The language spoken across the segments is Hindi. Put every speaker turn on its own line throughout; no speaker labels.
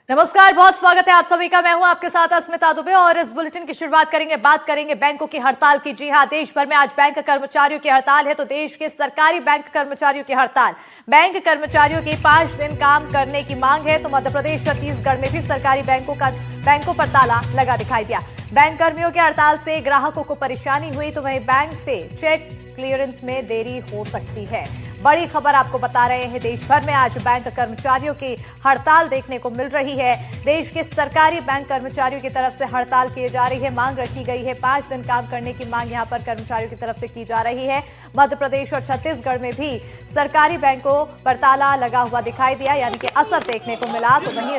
नमस्कार, बहुत स्वागत है आप सभी का। मैं हूं आपके साथ अस्मिता दुबे और इस बुलेटिन की शुरुआत बात करेंगे बैंकों की हड़ताल की। जी हां, देश भर में आज बैंक कर्मचारियों की हड़ताल है। तो देश के सरकारी बैंक कर्मचारियों की हड़ताल, बैंक कर्मचारियों की 5 दिन काम करने की मांग है। तो मध्य प्रदेश, छत्तीसगढ़ में भी सरकारी बैंकों पर ताला लगा दिखाई दिया। बैंक कर्मियों की हड़ताल से ग्राहकों को परेशानी हुई, तो वहीं बैंक से चेक क्लियरेंस में देरी हो सकती है। बड़ी खबर आपको बता रहे हैं, देश भर में आज बैंक कर्मचारियों की हड़ताल देखने को मिल रही है। देश के सरकारी बैंक कर्मचारियों की तरफ से हड़ताल की जा रही है, मांग रखी गई है। 5 दिन काम करने की मांग यहां पर कर्मचारियों की तरफ से की जा रही है। मध्य प्रदेश और छत्तीसगढ़ में भी सरकारी बैंकों पर ताला लगा हुआ दिखाई दिया, यानी कि असर देखने को मिला। तो वहीं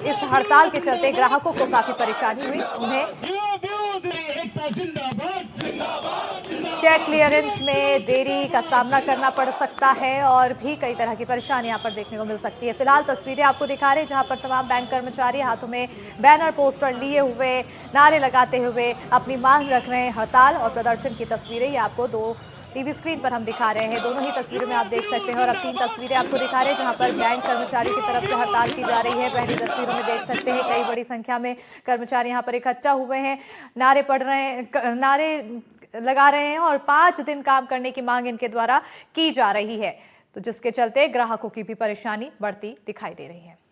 इस हड़ताल के चलते ग्राहकों को काफी परेशानी हुई। उन्हें चेक क्लियरेंस में देरी का सामना करना पड़ सकता है और भी कई तरह की परेशानी यहाँ पर देखने को मिल सकती है। फिलहाल तस्वीरें आपको दिखा रहे हैं, जहां पर तमाम बैंक कर्मचारी हाथों में बैनर पोस्टर लिए हुए, नारे लगाते हुए अपनी मांग रख रहे हैं। हड़ताल और प्रदर्शन की तस्वीरें ये आपको दो टीवी स्क्रीन पर हम दिखा रहे हैं। दोनों ही तस्वीरों में आप देख सकते हैं। और अब 3 तस्वीरें आपको दिखा रहे हैं, जहां पर बैंक कर्मचारियों की तरफ से हड़ताल की जा रही है। पहली तस्वीरों में देख सकते हैं कई बड़ी संख्या में कर्मचारी यहां पर इकट्ठा हुए हैं, नारे पढ़ रहे हैं, नारे लगा रहे हैं और 5 दिन काम करने की मांग इनके द्वारा की जा रही है। तो जिसके चलते ग्राहकों की भी परेशानी बढ़ती दिखाई दे रही है।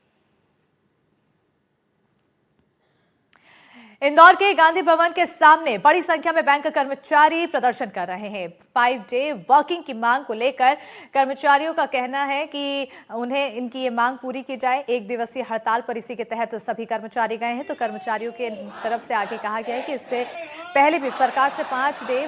इंदौर के गांधी भवन के सामने बड़ी संख्या में बैंक कर्मचारी प्रदर्शन कर रहे हैं। 5 डे वर्किंग की मांग को लेकर कर्मचारियों का कहना है कि उन्हें इनकी ये मांग पूरी की जाए। 1 दिवसीय हड़ताल पर इसी के तहत सभी कर्मचारी गए हैं। तो कर्मचारियों के तरफ से आगे कहा गया है कि इससे पहले भी सरकार से 5 डे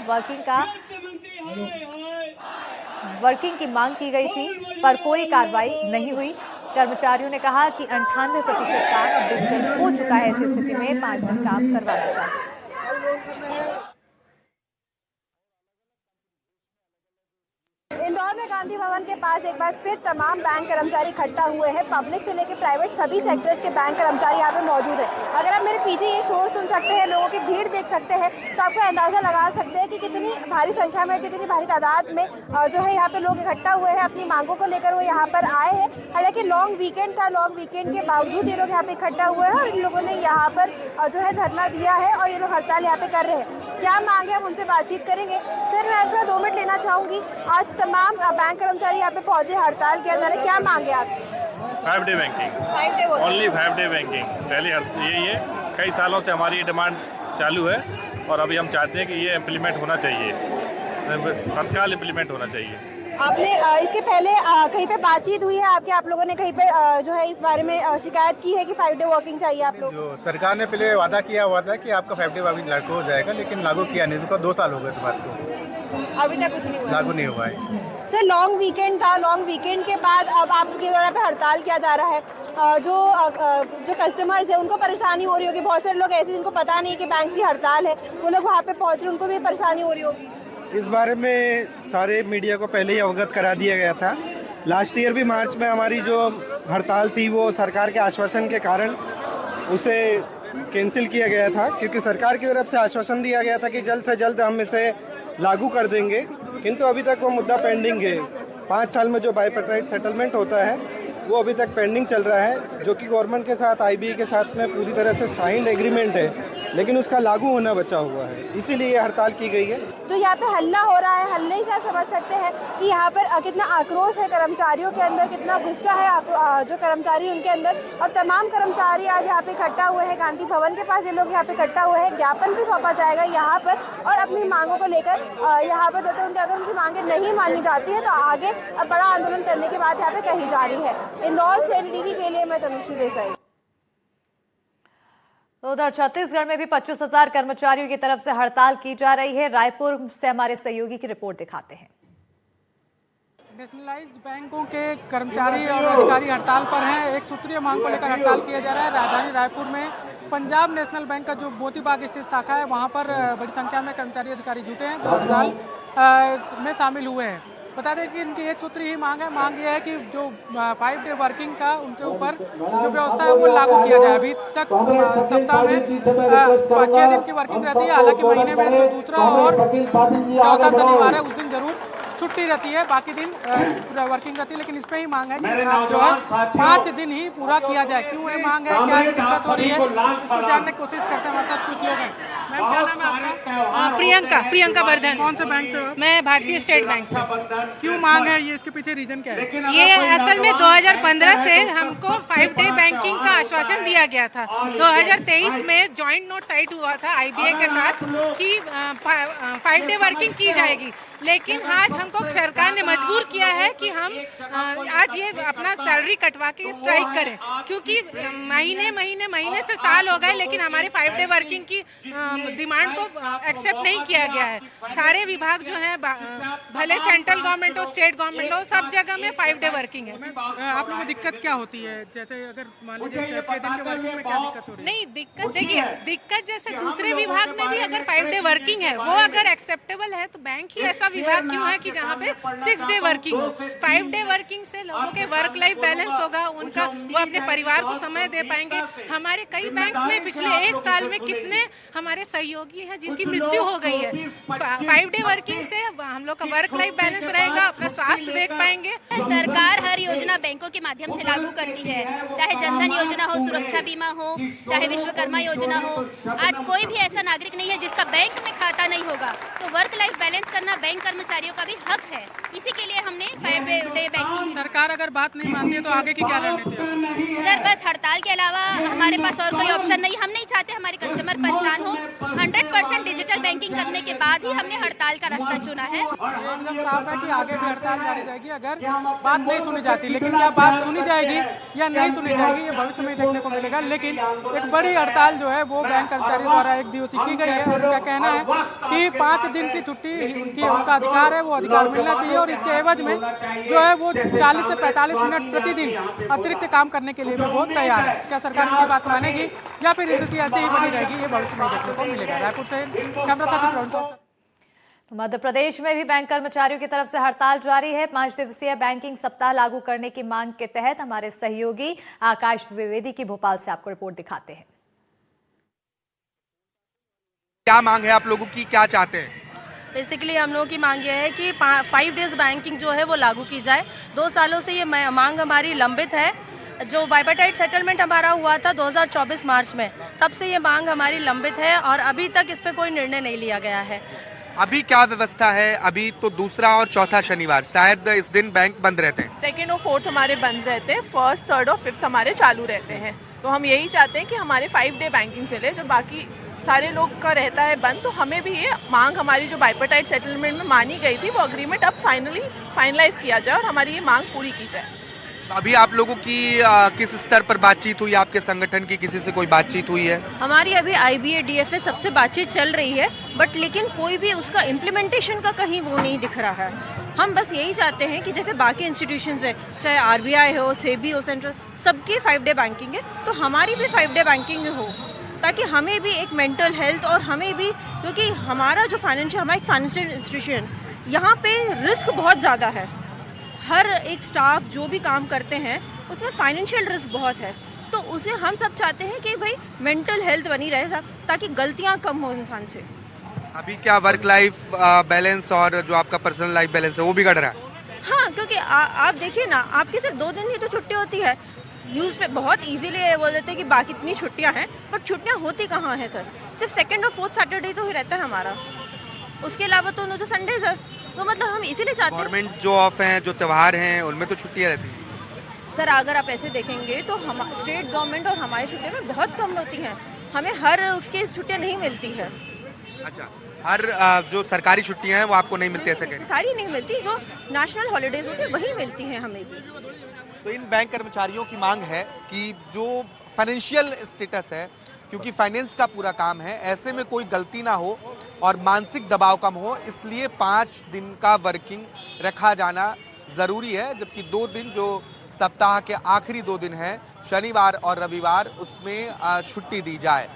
वर्किंग की मांग की गई थी, पर कोई कार्रवाई नहीं हुई। कर्मचारियों ने कहा कि 98% काम अब डिजिटल हो चुका है। ऐसी स्थिति में 5 दिन काम करवाना चाहिए।
इंदौर में गांधी भवन के पास एक बार फिर तमाम बैंक कर्मचारी इकट्ठा हुए हैं। पब्लिक से लेकर प्राइवेट सभी सेक्टर्स के बैंक कर्मचारी यहाँ पे मौजूद है। अगर आप मेरे पीछे ये शोर सुन सकते हैं, लोगों की भीड़ देख सकते हैं, तो आपको अंदाजा लगा सकते हैं कि कितनी भारी संख्या में, कितनी भारी तादाद में जो है यहाँ पे लोग इकट्ठा हुए हैं। अपनी मांगों को लेकर वो यहाँ पर आए हैं। हालांकि लॉन्ग वीकेंड था, लॉन्ग वीकेंड के बावजूद ये लोग यहाँ पे इकट्ठा हुए हैं और इन लोगों ने यहाँ पर जो है धरना दिया है और ये लोग हड़ताल यहाँ पे कर रहे हैं। क्या मांग है, हम उनसे बातचीत करेंगे। सर, मैं आपसे 2 मिनट लेना चाहूंगी। आज तमाम बैंक कर्मचारी यहाँ पे पहुंचे, हड़ताल किया जा रहा है, क्या मांगे आप?
5 day banking, only 5 day banking. पहले यही है, कई सालों से हमारी ये डिमांड चालू है और अभी हम चाहते हैं कि ये इम्प्लीमेंट होना चाहिए, तत्काल इम्प्लीमेंट होना चाहिए।
आपने इसके पहले कहीं पे बातचीत हुई है आपके, आप लोगों ने कहीं पे जो है इस बारे में शिकायत की है कि 5 डे वर्किंग चाहिए आप लोग?
जो सरकार ने पहले वादा किया हुआ था कि आपका 5 डे वर्किंग लागू हो जाएगा, लेकिन लागू किया नहीं। इसको 2 साल हो गए इस बात को,
अभी तक कुछ नहीं हुआ,
लागू नहीं हुआ है।
सर, लॉन्ग वीकेंड था, लॉन्ग वीकेंड के बाद अब आपके द्वारा पे हड़ताल किया जा रहा है। जो कस्टमर्स है उनको परेशानी हो रही होगी। बहुत सारे लोग ऐसे जिनको पता नहीं कि बैंक की हड़ताल है, वो लोग वहाँ पे पहुँच रहे, उनको भी परेशानी हो रही होगी।
इस बारे में सारे मीडिया को पहले ही अवगत करा दिया गया था। लास्ट ईयर भी मार्च में हमारी जो हड़ताल थी वो सरकार के आश्वासन के कारण उसे कैंसिल किया गया था, क्योंकि सरकार की तरफ से आश्वासन दिया गया था कि जल्द से जल्द हम इसे लागू कर देंगे, किंतु अभी तक वो मुद्दा पेंडिंग है। 5 साल में जो बाइपेट्राइट सेटलमेंट होता है वो अभी तक पेंडिंग चल रहा है, जो कि गवर्नमेंट के साथ आईबीए के साथ में पूरी तरह से साइंड एग्रीमेंट है, लेकिन उसका लागू होना बचा हुआ है, इसीलिए ये हड़ताल की गई है।
जो यहाँ पे हल्ला हो रहा है, हल्ले से समझ सकते हैं कि यहाँ पर कितना आक्रोश है कर्मचारियों के अंदर, कितना गुस्सा है जो कर्मचारी उनके अंदर। और तमाम कर्मचारी आज यहाँ पे इकट्ठा हुए हैं गांधी भवन के पास। ये लोग यहाँ पे इकट्ठा हुए हैं, ज्ञापन भी सौंपा जाएगा यहाँ पर और अपनी मांगों को लेकर यहाँ पर जो उनकी अगर उनकी मांगे नहीं मानी जाती है तो आगे बड़ा आंदोलन करने की बात यहाँ पे कही जा रही है। इंदौर से एनडीटीवी के लिए मैं तनुश्री देसाई।
तो उधर छत्तीसगढ़ में भी 25,000 कर्मचारियों की तरफ से हड़ताल की जा रही है। रायपुर से हमारे सहयोगी की रिपोर्ट दिखाते हैं।
नेशनलाइज्ड बैंकों के कर्मचारी और अधिकारी हड़ताल पर हैं। एक सूत्रीय मांग को लेकर हड़ताल किया जा रहा है। राजधानी रायपुर में पंजाब नेशनल बैंक का जो मोतीबाग स्थित शाखा है वहां पर बड़ी संख्या में कर्मचारी अधिकारी जुटे हैं जो हड़ताल में शामिल हुए हैं। बता दें कि इनकी एक सूत्री ही मांग है। मांग ये है कि जो 5 डे वर्किंग का उनके ऊपर जो व्यवस्था है वो लागू किया जाए। अभी तक सप्ताह में 6 दिन की वर्किंग रहती है, हालांकि महीने में जो दूसरा और चौथा शनिवार है उस दिन जरूर छुट्टी रहती है, बाकी दिन वर्किंग रहती है। लेकिन इस पे ही मांग है कि जो है 5 दिन ही पूरा किया जाए। क्यों ये मांग है, क्या दिक्कत हो रही है, इसको जानने की कोशिश करते हैं। हमारे साथ कुछ लोग हैं। मैम, क्या नाम है आपका?
प्रियंका वर्धन।
कौन से बैंक से हो?
मैं भारतीय स्टेट बैंक से।
क्यों मांग है ये, इसके पीछे रीजन क्या है?
ये असल में 2015 से हमको 5 डे बैंकिंग का आश्वासन दिया गया था। 2023 में जॉइंट नोट साइट हुआ था आईबीए के साथ कि 5 डे वर्किंग की जाएगी। लेकिन आज हमको सरकार ने मजबूर किया है कि हम आज ये अपना सैलरी कटवा के स्ट्राइक करें, क्योंकि महीने से साल हो गए, लेकिन हमारे 5 डे वर्किंग की डिमांड को एक्सेप्ट नहीं किया गया है। सारे विभाग जो हैं, भले सेंट्रल गवर्नमेंट हो, स्टेट गवर्नमेंट हो, सब जगह में 5 डे वर्किंग है।
आप लोगों को दिक्कत क्या होती है? जैसे अगर मान लीजिए 6 दिन के वर्किंग में क्या दिक्कत हो रही है?
नहीं, दिक्कत देखिए, दिक्कत जैसे दूसरे विभाग में भी अगर 5 डे वर्किंग है, वो अगर एक्सेप्टेबल है, तो बैंक ही ऐसा विभाग क्यों है कि जहाँ पे 6 डे वर्किंग हो। 5 डे वर्किंग से लोगों के वर्क लाइफ बैलेंस होगा, उनका वो अपने परिवार को समय दे पाएंगे। हमारे कई बैंक्स में पिछले 1 साल में कितने हमारे सहयोगी हैं जिनकी मृत्यु हो गई है। 5 डे वर्किंग से हम लोग का वर्क लाइफ बैलेंस रहेगा, अपना स्वास्थ्य देख पाएंगे।
सरकार हर योजना बैंकों के माध्यम से लागू करती है, चाहे जनधन योजना हो, सुरक्षा बीमा हो, चाहे विश्वकर्मा योजना हो। आज कोई भी ऐसा नागरिक नहीं है जिसका बैंक में खाता नहीं होगा। तो वर्क लाइफ बैलेंस करना बैंक कर्मचारियों का भी हक है। इसी के लिए हमने 5 डे बैंकिंग।
सरकार अगर बात नहीं मानती है तो आगे की क्या रणनीति है?
सर, बस हड़ताल के अलावा हमारे पास और कोई ऑप्शन नहीं। हम नहीं चाहते हमारे कस्टमर परेशान हो। 100% डिजिटल बैंकिंग करने के बाद ही हमने हड़ताल का रास्ता चुना है।
एकदम साफ है कि आगे भी हड़ताल जारी रहेगी अगर बात नहीं सुनी जाती। लेकिन क्या बात सुनी जाएगी या नहीं सुनी जाएगी, ये भविष्य में देखने को मिलेगा। लेकिन एक बड़ी हड़ताल जो है वो बैंक कर्मचारी द्वारा 1 दिवसीय की गई है। और उनका कहना है कि 5 दिन की छुट्टी उनका अधिकार है, वो अधिकार मिलना चाहिए। और इसके एवज में जो है वो 40 से 45 मिनट प्रतिदिन अतिरिक्त काम करने के लिए भी वो तैयार है। क्या सरकार उनकी बात मानेगी या फिर स्थिति ऐसे ही बनी रहेगी, ये भविष्य में देखने को मिलेगा। रायपुर से कैमरा पर्सन।
तो मध्य प्रदेश में भी बैंक कर्मचारियों की तरफ से हड़ताल जारी है। 5 दिवसीय बैंकिंग सप्ताह लागू करने की मांग के तहत हमारे सहयोगी आकाश द्विवेदी की भोपाल से आपको रिपोर्ट दिखाते हैं।
क्या मांग है आप लोगों की, क्या चाहते हैं?
बेसिकली हम लोगों की मांग ये है कि 5 डेज बैंकिंग जो है वो लागू की जाए। 2 सालों से ये मांग हमारी लंबित है। जो बाइपार्टाइट सेटलमेंट हमारा हुआ था 2024 मार्च में, तब से ये मांग हमारी लंबित है और अभी तक इस पे कोई निर्णय नहीं लिया गया है।
अभी क्या व्यवस्था है? अभी तो दूसरा और चौथा शनिवार, शायद इस दिन बैंक बंद रहते हैं।
2nd और 4th हमारे बंद रहते हैं, 1st, 3rd और 5th हमारे चालू रहते हैं। तो हम यही चाहते हैं कि हमारे 5 डे बैंकिंग मिले। जो बाकी सारे लोग का रहता है बंद, तो हमें भी ये मांग हमारी जो बाइपार्टाइट सेटलमेंट में मानी गई थी, वो अग्रीमेंट अब फाइनलाइज किया जाए और हमारी ये मांग पूरी की जाए।
अभी आप लोगों की किस स्तर पर बातचीत हुई? आपके संगठन की किसी से कोई बातचीत हुई है?
हमारी अभी IBA DFA सबसे बातचीत चल रही है, बट लेकिन कोई भी उसका इम्प्लीमेंटेशन का कहीं वो नहीं दिख रहा है। हम बस यही चाहते हैं कि जैसे बाकी इंस्टीट्यूशंस है, चाहे RBI हो, सेबी हो, सेंट्रल, सबकी 5 डे बैंकिंग है, तो हमारी भी 5 डे बैंकिंग हो, ताकि हमें भी एक मेंटल हेल्थ और हमें भी, क्योंकि हमारा जो हमारा एक फाइनेंशियल इंस्टीट्यूशन, यहाँ पे रिस्क बहुत ज़्यादा है। हर एक स्टाफ जो भी काम करते हैं उसमें फाइनेंशियल रिस्क बहुत है। तो उसे हम सब चाहते हैं कि भाई मेंटल हेल्थ बनी रहे, ताकि गलतियाँ कम हो इंसान से।
अभी क्या वर्क लाइफ बैलेंस और जो आपका पर्सनल लाइफ बैलेंस है वो बिगड़ रहा है?
हाँ, क्योंकि आप देखिए ना, आपकी सिर्फ 2 दिन ही तो छुट्टी होती है। न्यूज़ पे बहुत इजीली बोल देते हैं कि बाकी इतनी छुट्टियां हैं, पर छुट्टियां होती कहाँ हैं सर? सिर्फ 2nd और 4th सैटरडे तो ही रहता है हमारा, उसके अलावा तो जो संडे सर, तो मतलब हम इसीलिए चाहते हैं।
गवर्नमेंट जो ऑफ हैं, जो त्यौहार हैं, उनमें तो छुट्टियां रहती हैं।
सर अगर आप ऐसे देखेंगे तो हम स्टेट गवर्नमेंट और हमारी छुट्टियां में बहुत कम होती हैं। हमें हर उसकी छुट्टियां नहीं मिलती है।
अच्छा, हर जो सरकारी छुट्टियां हैं वो आपको नहीं मिलती, ऐसे कह रही हैं?
सारी नहीं मिलती, जो नेशनल हॉलीडेज होती है वही मिलती हैं हमें भी।
तो इन बैंक कर्मचारियों की मांग है कि जो फाइनेंशियल स्टेटस है, क्योंकि फाइनेंस का पूरा काम है, ऐसे में कोई गलती ना हो और मानसिक दबाव कम हो, इसलिए 5 दिन का वर्किंग रखा जाना ज़रूरी है। जबकि 2 दिन जो सप्ताह के आखिरी 2 दिन हैं, शनिवार और रविवार, उसमें छुट्टी दी जाए।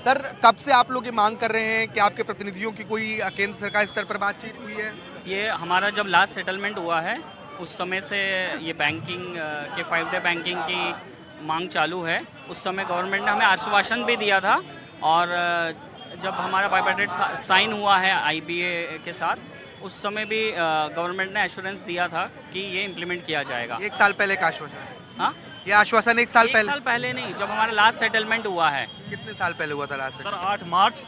सर, कब से आप लोग ये मांग कर रहे हैं कि आपके प्रतिनिधियों की कोई केंद्र सरकार स्तर पर बातचीत हुई है?
ये हमारा जब लास्ट सेटलमेंट हुआ है उस समय से ये बैंकिंग के 5 डे बैंकिंग की मांग चालू है। उस समय गवर्नमेंट ने हमें आश्वासन भी दिया था, और जब हमारा बाइपार्टाइट साइन हुआ है IBA के साथ, उस समय भी गवर्नमेंट ने एश्योरेंस दिया था कि ये इम्प्लीमेंट किया जाएगा।
1 साल पहले का आश्वासन?
हाँ,
ये आश्वासन 1 साल पहले?
1 साल पहले नहीं, जब हमारा लास्ट सेटलमेंट हुआ है।
कितने साल पहले हुआ था लास्ट?
सर 8 मार्च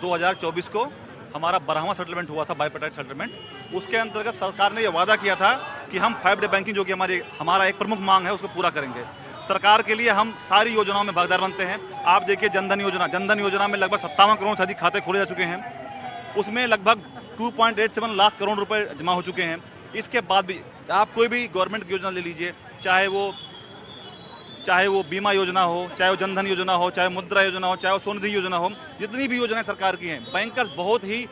2024 को हमारा 12वां सेटलमेंट हुआ था, बाइपेटाइट सेटलमेंट। उसके अंतर्गत सरकार ने यह वादा किया था कि हम 5 डे बैंकिंग, जो कि हमारा एक प्रमुख मांग है, उसको पूरा करेंगे। सरकार के लिए हम सारी योजनाओं में भागीदार बनते हैं। आप देखिए जनधन योजना में लगभग 57 करोड़ से अधिक खाते खोले जा चुके हैं। उसमें लगभग 2.87 लाख करोड़ रुपए जमा हो चुके हैं। इसके बाद भी आप कोई भी गवर्नमेंट की योजना ले लीजिए, चाहे वो बीमा योजना हो, चाहे वो जनधन योजना हो, चाहे मुद्रा योजना हो, चाहे वो स्वनिधि योजना हो, जितनी भी योजनाएं सरकार की हैं, बैंकर्स बहुत ही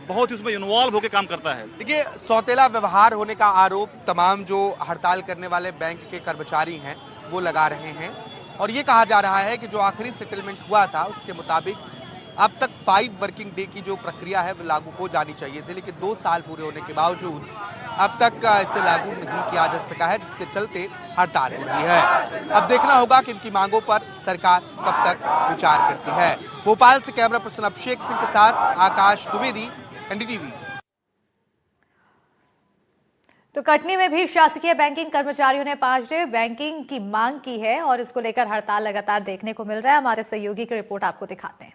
उसमें इन्वॉल्व होकर काम करता है।
देखिए, सौतेला व्यवहार होने का आरोप तमाम जो हड़ताल करने वाले बैंक के कर्मचारी हैं वो लगा रहे हैं, और ये कहा जा रहा है कि जो आखिरी सेटलमेंट हुआ था उसके मुताबिक अब तक 5 वर्किंग डे की जो प्रक्रिया है वो लागू हो जानी चाहिए थी, लेकिन 2 साल पूरे होने के बावजूद अब तक इसे लागू नहीं किया जा सका है, जिसके चलते हड़ताल हो रही है। अब देखना होगा कि इनकी मांगों पर सरकार कब तक विचार करती है। भोपाल से कैमरा पर्सन अभिषेक सिंह के साथ आकाश द्विवेदी, एनडीटीवी।
तो कटनी में भी शासकीय बैंकिंग कर्मचारियों ने 5 डे बैंकिंग की मांग की है और इसको लेकर हड़ताल लगातार देखने को मिल रहा है। हमारे सहयोगी की रिपोर्ट आपको दिखाते हैं।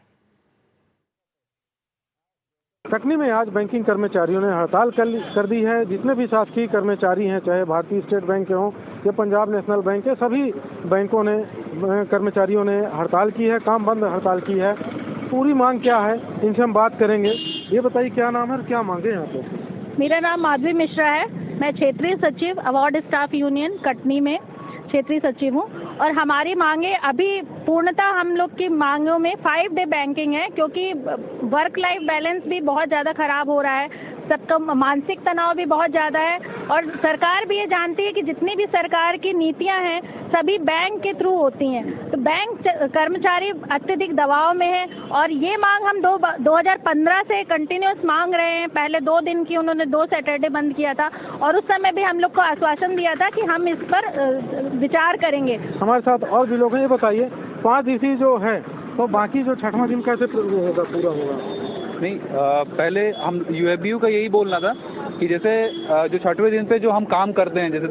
कटनी में आज बैंकिंग कर्मचारियों ने हड़ताल कर दी है। जितने भी शासकीय कर्मचारी हैं, चाहे भारतीय स्टेट बैंक के हों या पंजाब नेशनल बैंक के, सभी बैंकों ने कर्मचारियों ने हड़ताल की है, काम बंद हड़ताल की है। पूरी मांग क्या है, इनसे हम बात करेंगे। ये बताइए क्या नाम है और क्या मांगे यहाँ पे?
मेरा नाम माधवी मिश्रा है, मैं क्षेत्रीय सचिव अवार्ड स्टाफ यूनियन कटनी में क्षेत्रीय सचिव हूँ। और हमारी मांगे अभी पूर्णतः हम लोग की मांगों में 5 डे बैंकिंग है, क्योंकि वर्क लाइफ बैलेंस भी बहुत ज्यादा खराब हो रहा है, सबका मानसिक तनाव भी बहुत ज्यादा है, और सरकार भी ये जानती है कि जितनी भी सरकार की नीतियां हैं सभी बैंक के थ्रू होती हैं, तो बैंक कर्मचारी अत्यधिक दबाव में है। और ये मांग हम 2015 से कंटिन्यूस मांग रहे हैं। पहले 2 दिन की उन्होंने 2 सैटरडे बंद किया था, और उस समय भी हम लोग को आश्वासन दिया था कि हम इस पर विचार करेंगे।
हमारे साथ और भी लोग हैं, ये बताइए 5 दिवसीय जो है तो बाकी जो 6वां दिन कैसे पूरा होगा?
नहीं, पहले हम यूएफबीयू का यही बोलना था कि जैसे जो 6वें दिन पे जो हम काम करते हैं, जैसे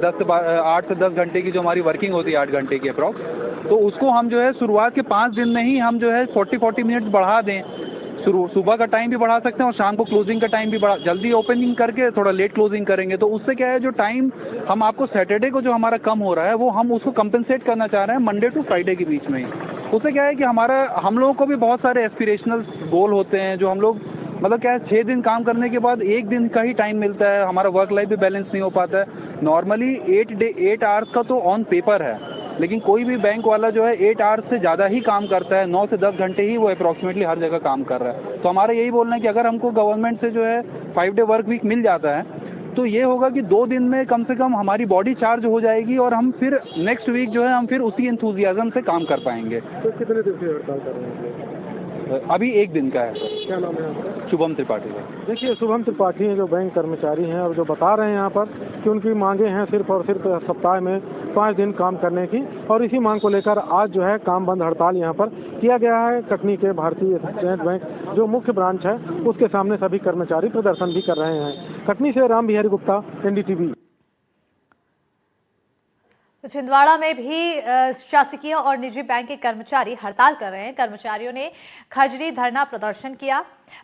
8 से 10 घंटे की जो हमारी वर्किंग होती है, 8 घंटे की अप्रॉक्स, तो उसको हम जो है शुरुआत के 5 दिन में ही हम जो है 40 मिनट बढ़ा दें। सुबह का टाइम भी बढ़ा सकते हैं और शाम को क्लोजिंग का टाइम भी जल्दी ओपनिंग करके थोड़ा लेट क्लोजिंग करेंगे, तो उससे क्या है, जो टाइम हम आपको सैटरडे को जो हमारा कम हो रहा है वो हम उसको कंपेंसेट करना चाह रहे हैं मंडे टू फ्राइडे के बीच में ही। उससे क्या है कि हम लोगों को भी बहुत सारे एस्पिरेशनल गोल होते हैं, जो हम लोग मतलब क्या है 6 दिन काम करने के बाद 1 दिन का ही टाइम मिलता है, हमारा वर्क लाइफ भी बैलेंस नहीं हो पाता है। नॉर्मली 8 आवर्स का तो ऑन पेपर है, लेकिन कोई भी बैंक वाला जो है 8 आवर्स से ज्यादा ही काम करता है, 9 से 10 घंटे ही वो अप्रोक्सीमेटली हर जगह काम कर रहा है। तो हमारा यही बोलना है कि अगर हमको गवर्नमेंट से जो है 5 डे वर्क वीक मिल जाता है, तो ये होगा कि 2 दिन में कम से कम हमारी बॉडी चार्ज हो जाएगी और हम फिर नेक्स्ट वीक जो है हम फिर उसी एंथुसियाज्म से काम कर पाएंगे।
तो कितने दिन से हड़ताल कर रहे हैं?
अभी 1 दिन का है।
क्या नाम है आपका?
शुभम त्रिपाठी।
देखिए, शुभम त्रिपाठी हैं जो बैंक कर्मचारी हैं और जो बता रहे हैं यहाँ पर कि उनकी मांगे हैं सिर्फ और सिर्फ सप्ताह में 5 दिन काम करने की, और इसी मांग को लेकर आज जो है काम बंद हड़ताल यहाँ पर किया गया है। कटनी के भारतीय स्टेट बैंक जो मुख्य ब्रांच है उसके सामने सभी कर्मचारी प्रदर्शन भी कर रहे हैं। कटनी से राम बिहारी गुप्ता, एनडीटीवी।
छिंदवाड़ा में भी शासकीय और निजी बैंक के कर्मचारी हड़ताल कर रहे हैं। कर्मचारियों ने खजरी धरना प्रदर्शन किया।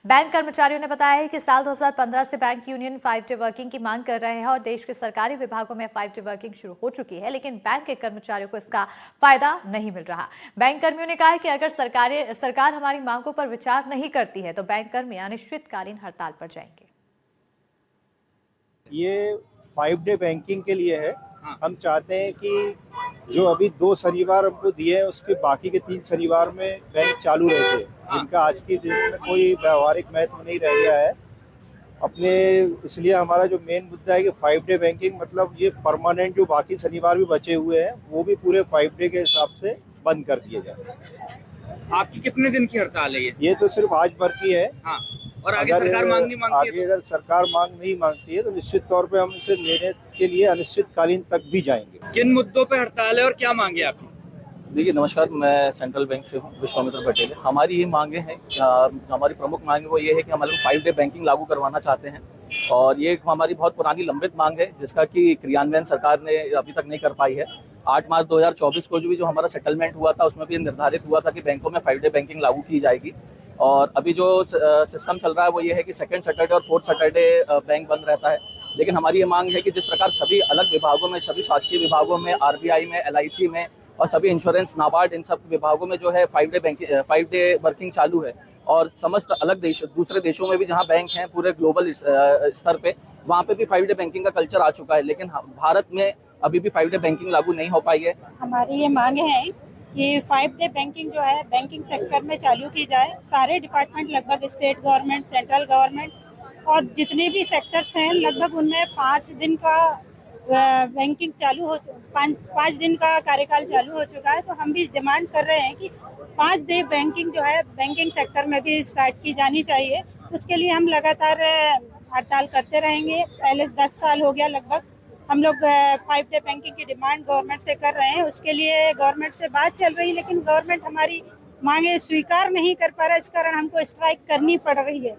बैंक कर्मचारियों ने बताया है कि साल 2015 से बैंक यूनियन 5 डे वर्किंग की मांग कर रहे हैं और देश के सरकारी विभागों में 5 डे वर्किंग शुरू हो चुकी है, लेकिन बैंक के कर्मचारियों को इसका फायदा नहीं मिल रहा। बैंक कर्मियों ने कहा है कि अगर सरकार हमारी मांगों पर विचार नहीं करती है तो बैंक कर्मी अनिश्चितकालीन हड़ताल पर जाएंगे।
ये 5 डे बैंकिंग के लिए है। हम चाहते हैं कि जो अभी 2 शनिवार हमको दिए हैं उसके बाकी के 3 शनिवार में बैंक चालू रहते हैं, जिनका आज की डेट में कोई व्यवहारिक महत्व नहीं रह गया है अपने। इसलिए हमारा जो मेन मुद्दा है कि 5 डे बैंकिंग मतलब ये परमानेंट जो बाकी शनिवार भी बचे हुए हैं वो भी पूरे 5 डे के हिसाब से बंद कर दिए जाए।
आपकी कितने दिन की हड़ताल है
ये तो सिर्फ आज भर की है।
हाँ। और आगे सरकार मांग नहीं मांगती है,
अगर सरकार मांग नहीं मांगती है तो निश्चित तौर पे हम इसे लेने के लिए अनिश्चितकालीन तक भी जाएंगे।
किन मुद्दों पे हड़ताल है और क्या मांगे आपकी?
देखिए, नमस्कार, मैं सेंट्रल बैंक से हूँ, विश्वामित्र पटेल है। हमारी ये मांगे हैं, हमारी प्रमुख मांगे वो ये है कि हम लोग 5 डे बैंकिंग लागू करवाना चाहते हैं। और ये हमारी बहुत पुरानी लंबित मांग है जिसका कि क्रियान्वयन सरकार ने अभी तक नहीं कर पाई है। 8 मार्च 2024 को जो हमारा सेटलमेंट हुआ था उसमें भी निर्धारित हुआ था कि बैंकों में 5 डे बैंकिंग लागू की जाएगी, और अभी जो सिस्टम चल रहा है वो ये है कि सेकंड सैटरडे और फोर्थ सैटरडे बैंक बंद रहता है। लेकिन हमारी ये मांग है कि जिस प्रकार सभी अलग विभागों में, सभी शासकीय विभागों में, RBI में, LIC में और सभी इंश्योरेंस, नाबार्ड, इन सब विभागों में जो है 5 डे वर्किंग चालू है, और समस्त अलग देश, दूसरे देशों में भी जहां बैंक हैं पूरे ग्लोबल स्तर पे, वहां पे भी 5 डे बैंकिंग का कल्चर आ चुका है, लेकिन भारत में अभी भी 5 डे बैंकिंग लागू नहीं हो पाई है।
हमारी ये मांग है कि 5 डे बैंकिंग जो है बैंकिंग सेक्टर में चालू की जाए। सारे डिपार्टमेंट, लगभग स्टेट गवर्नमेंट, सेंट्रल गवर्नमेंट और जितने भी सेक्टर्स हैं, लगभग उनमें 5 दिन का बैंकिंग चालू हो, 5 दिन का कार्यकाल चालू हो चुका है। तो हम भी डिमांड कर रहे हैं कि 5 डे बैंकिंग जो है बैंकिंग सेक्टर में भी स्टार्ट की जानी चाहिए। उसके लिए हम लगातार हड़ताल करते रहेंगे। पहले 10 साल हो गया लगभग हम लोग 5 डे बैंकिंग की डिमांड गवर्नमेंट से कर रहे हैं। उसके लिए गवर्नमेंट से बात चल रही है, लेकिन गवर्नमेंट हमारी मांगे स्वीकार नहीं कर पा रहा है। इस कारण हमको स्ट्राइक करनी पड़ रही है।